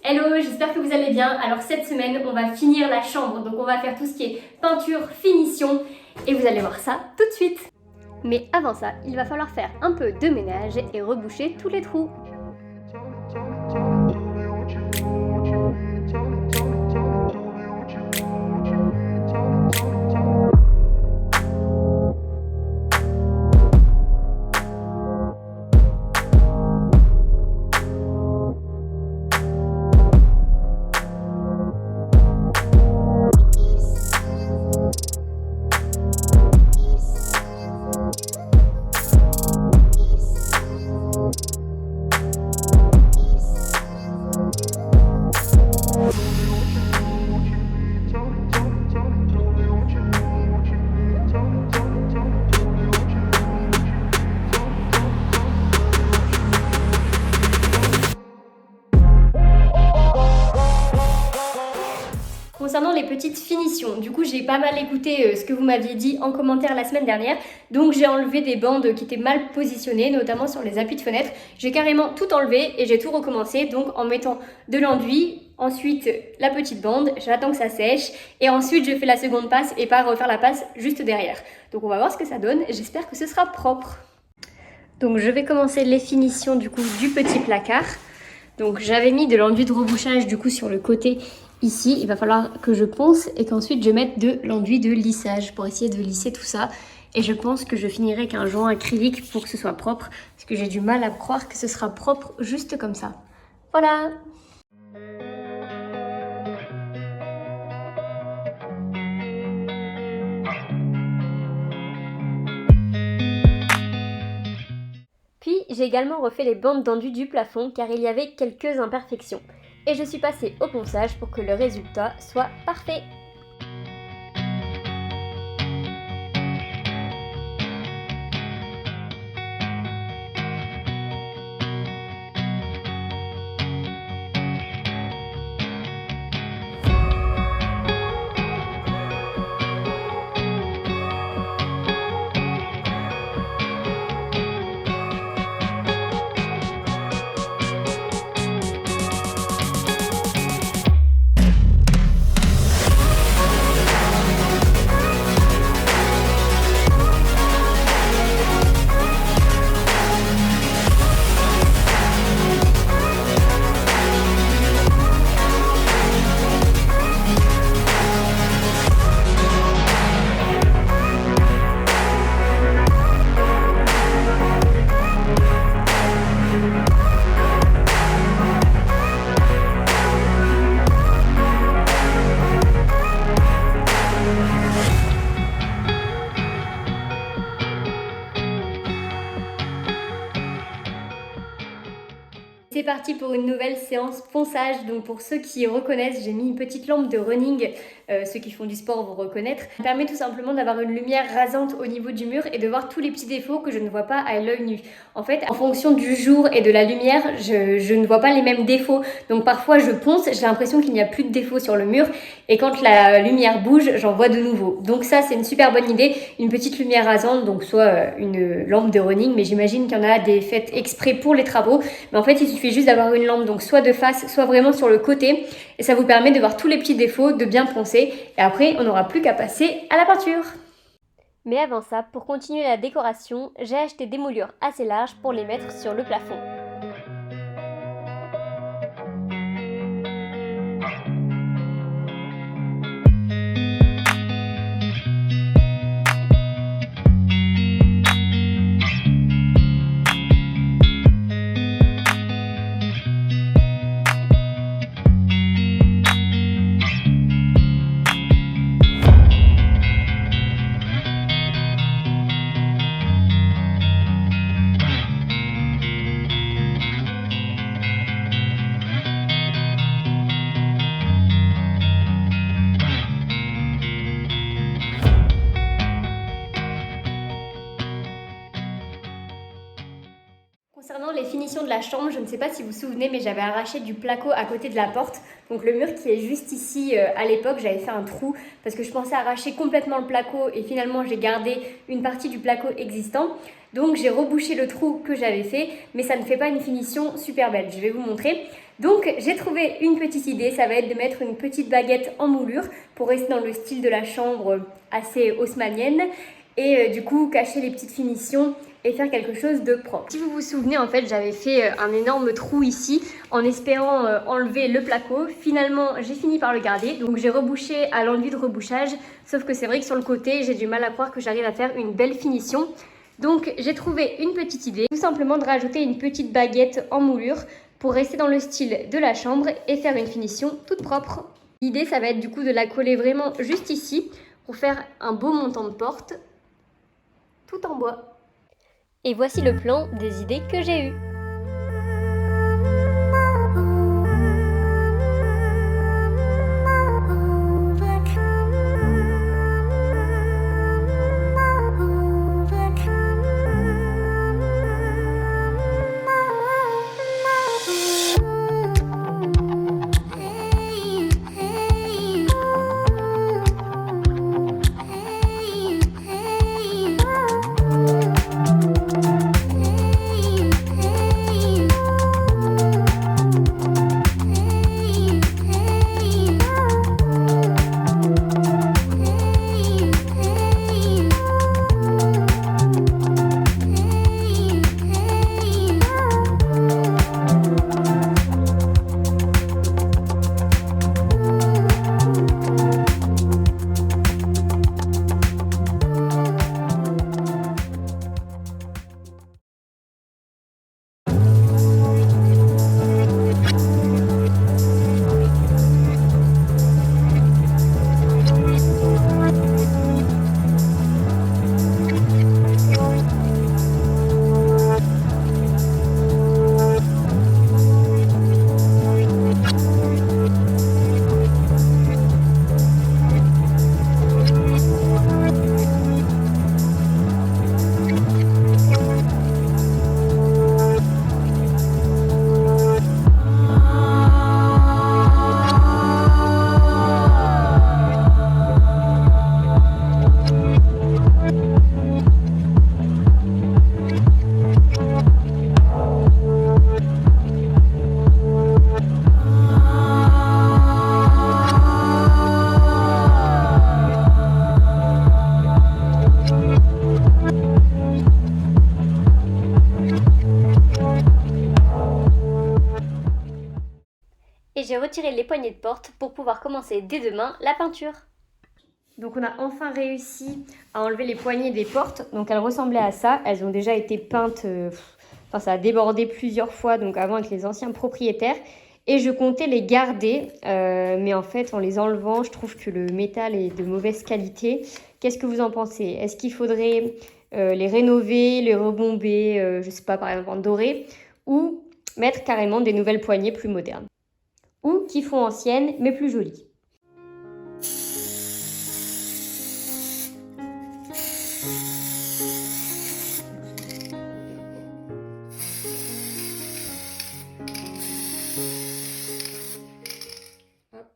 Hello, j'espère que vous allez bien. Alors cette semaine, on va finir la chambre, donc on va faire tout ce qui est peinture, finition, et vous allez voir ça tout de suite. Mais avant ça, il va falloir faire un peu de ménage et reboucher tous les trous. Concernant les petites finitions, du coup j'ai pas mal écouté ce que vous m'aviez dit en commentaire la semaine dernière, donc j'ai enlevé des bandes qui étaient mal positionnées, notamment sur les appuis de fenêtre. J'ai carrément tout enlevé et j'ai tout recommencé, donc en mettant de l'enduit, ensuite la petite bande, j'attends que ça sèche, et ensuite je fais la seconde passe et pas refaire la passe juste derrière. Donc on va voir ce que ça donne, j'espère que ce sera propre. Donc je vais commencer les finitions du coup du petit placard. Donc j'avais mis de l'enduit de rebouchage du coup sur le côté ici, il va falloir que je ponce et qu'ensuite je mette de l'enduit de lissage pour essayer de lisser tout ça. Et je pense que je finirai avec un joint acrylique pour que ce soit propre, parce que j'ai du mal à croire que ce sera propre juste comme ça. Voilà! Puis j'ai également refait les bandes d'enduit du plafond car il y avait quelques imperfections. Et je suis passée au ponçage pour que le résultat soit parfait. C'est parti pour une nouvelle séance ponçage. Donc pour ceux qui reconnaissent, j'ai mis une petite lampe de running. Ceux qui font du sport vont reconnaître. Ça permet tout simplement d'avoir une lumière rasante au niveau du mur et de voir tous les petits défauts que je ne vois pas à l'œil nu. En fait, en fonction du jour et de la lumière, je ne vois pas les mêmes défauts. Donc parfois je ponce, j'ai l'impression qu'il n'y a plus de défauts sur le mur. Et quand la lumière bouge, j'en vois de nouveau. Donc ça, c'est une super bonne idée. Une petite lumière rasante, donc soit une lampe de running, mais j'imagine qu'il y en a des faites exprès pour les travaux. Mais en fait, il suffit juste d'avoir une lampe, donc soit de face, soit vraiment sur le côté. Et ça vous permet de voir tous les petits défauts, de bien poncer. Et après, on n'aura plus qu'à passer à la peinture. Mais avant ça, pour continuer la décoration, j'ai acheté des moulures assez larges pour les mettre sur le plafond. chambre, je ne sais pas si vous vous souvenez, mais j'avais arraché du placo à côté de la porte. Donc le mur qui est juste ici, à l'époque, j'avais fait un trou parce que je pensais arracher complètement le placo et finalement j'ai gardé une partie du placo existant. Donc j'ai rebouché le trou que j'avais fait, mais ça ne fait pas une finition super belle. Je vais vous montrer. Donc j'ai trouvé une petite idée, ça va être de mettre une petite baguette en moulure pour rester dans le style de la chambre assez haussmannienne et du coup cacher les petites finitions et faire quelque chose de propre. Si vous vous souvenez, en fait, j'avais fait un énorme trou ici en espérant enlever le placo. Finalement, j'ai fini par le garder, donc j'ai rebouché à l'enduit de rebouchage, sauf que c'est vrai que sur le côté, j'ai du mal à croire que j'arrive à faire une belle finition. Donc j'ai trouvé une petite idée, tout simplement de rajouter une petite baguette en moulure pour rester dans le style de la chambre et faire une finition toute propre. L'idée, ça va être du coup de la coller vraiment juste ici pour faire un beau montant de porte tout en bois. Et voici le plan des idées que j'ai eues. Et j'ai retiré les poignées de porte pour pouvoir commencer dès demain la peinture. Donc on a enfin réussi à enlever les poignées des portes. Donc elles ressemblaient à ça. Elles ont déjà été peintes, enfin ça a débordé plusieurs fois, donc avant avec les anciens propriétaires. Et je comptais les garder, mais en fait en les enlevant, je trouve que le métal est de mauvaise qualité. Qu'est-ce que vous en pensez? Est-ce qu'il faudrait les rénover, les rebomber, je sais pas, par exemple en doré, ou mettre carrément des nouvelles poignées plus modernes? Ou qui font anciennes mais plus jolies.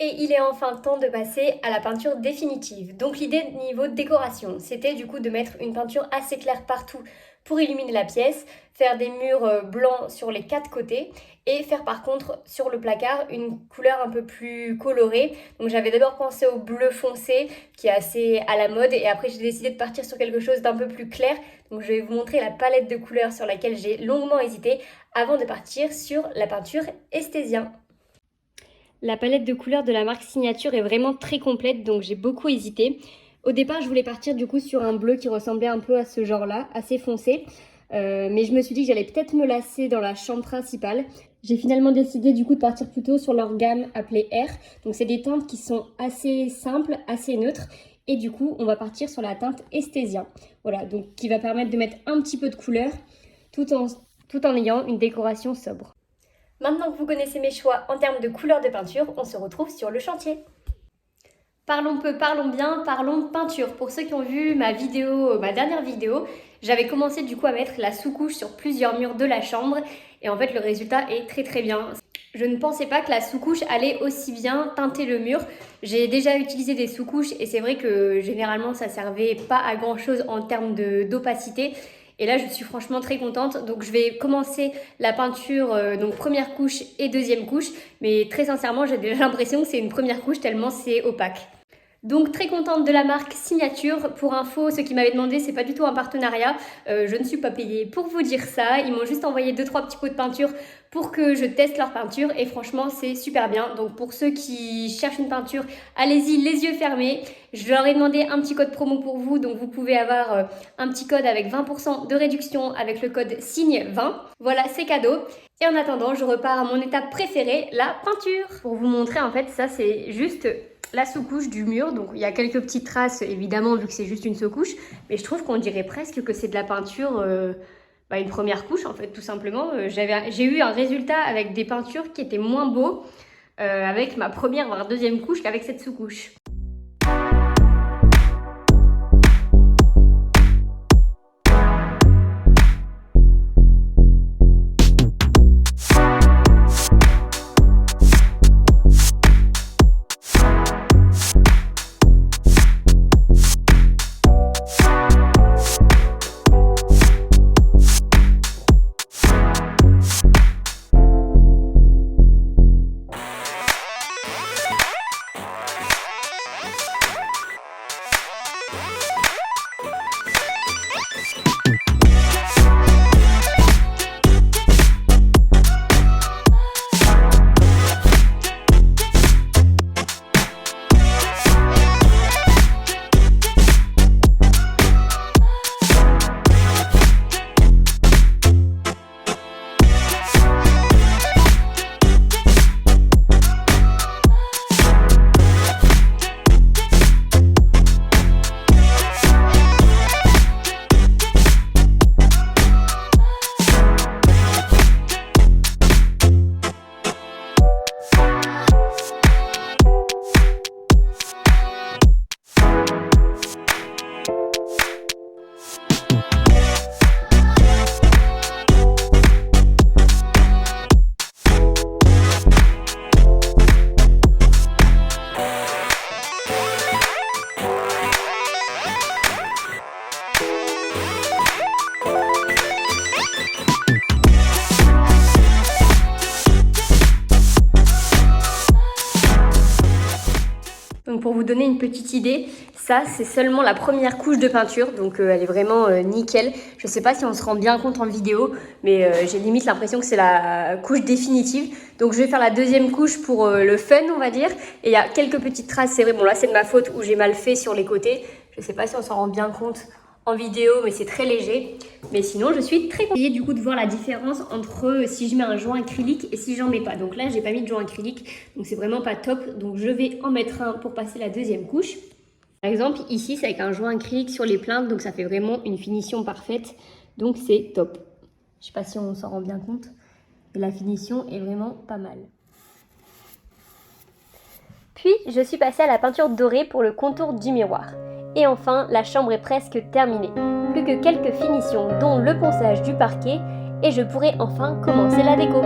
Et il est enfin temps de passer à la peinture définitive. Donc l'idée niveau décoration, c'était du coup de mettre une peinture assez claire partout pour illuminer la pièce, faire des murs blancs sur les 4 côtés et faire par contre sur le placard une couleur un peu plus colorée. Donc j'avais d'abord pensé au bleu foncé qui est assez à la mode et après j'ai décidé de partir sur quelque chose d'un peu plus clair. Donc je vais vous montrer la palette de couleurs sur laquelle j'ai longuement hésité avant de partir sur la peinture Estésien. La palette de couleurs de la marque Signature est vraiment très complète, donc j'ai beaucoup hésité. Au départ, je voulais partir du coup sur un bleu qui ressemblait un peu à ce genre-là, assez foncé. Mais je me suis dit que j'allais peut-être me lasser dans la chambre principale. J'ai finalement décidé du coup de partir plutôt sur leur gamme appelée R. Donc c'est des teintes qui sont assez simples, assez neutres. Et du coup, on va partir sur la teinte Estésien. Voilà, donc qui va permettre de mettre un petit peu de couleur tout en ayant une décoration sobre. Maintenant que vous connaissez mes choix en termes de couleurs de peinture, on se retrouve sur le chantier. Parlons peu, parlons bien, parlons peinture. Pour ceux qui ont vu ma dernière vidéo, J'avais commencé du coup à mettre la sous-couche sur plusieurs murs de la chambre et en fait le résultat est très bien. Je ne pensais pas que la sous-couche allait aussi bien teinter le mur. J'ai déjà utilisé des sous-couches et c'est vrai que généralement ça servait pas à grand chose en termes d'opacité. Et là, je suis franchement très contente. Donc, je vais commencer la peinture, donc première couche et deuxième couche. Mais très sincèrement, j'ai déjà l'impression que c'est une première couche tellement c'est opaque. Donc très contente de la marque Signature. Pour info, ceux qui m'avaient demandé, c'est pas du tout un partenariat. Je ne suis pas payée pour vous dire ça. Ils m'ont juste envoyé 2-3 petits pots de peinture pour que je teste leur peinture et franchement c'est super bien. Donc pour ceux qui cherchent une peinture, allez-y les yeux fermés. Je leur ai demandé un petit code promo pour vous, donc vous pouvez avoir un petit code avec 20% de réduction avec le code SIGNE20. Voilà, c'est cadeau. Et en attendant, je repars à mon étape préférée, la peinture. Pour vous montrer en fait, ça c'est juste la sous-couche du mur. Donc il y a quelques petites traces évidemment vu que c'est juste une sous-couche, mais je trouve qu'on dirait presque que c'est de la peinture, une première couche en fait tout simplement. J'ai eu un résultat avec des peintures qui étaient moins beaux avec ma première voire deuxième couche qu'avec cette sous-couche. Donc pour vous donner une petite idée, ça c'est seulement la première couche de peinture, donc elle est vraiment nickel. Je sais pas si on se rend bien compte en vidéo, mais j'ai limite l'impression que c'est la couche définitive. Donc je vais faire la deuxième couche pour le fun on va dire. Et il y a quelques petites traces, c'est vrai, bon là c'est de ma faute où j'ai mal fait sur les côtés. Je sais pas si on s'en rend bien compte en vidéo, mais c'est très léger. Mais sinon, je suis très contente du coup de voir la différence entre si je mets un joint acrylique et si j'en mets pas. Donc là, j'ai pas mis de joint acrylique, donc c'est vraiment pas top. Donc je vais en mettre un pour passer la deuxième couche. Par exemple, ici, c'est avec un joint acrylique sur les plaintes, donc ça fait vraiment une finition parfaite. Donc c'est top. Je sais pas si on s'en rend bien compte, mais la finition est vraiment pas mal. Puis, je suis passée à la peinture dorée pour le contour du miroir. Et enfin, la chambre est presque terminée. Plus que quelques finitions, dont le ponçage du parquet, et je pourrai enfin commencer la déco.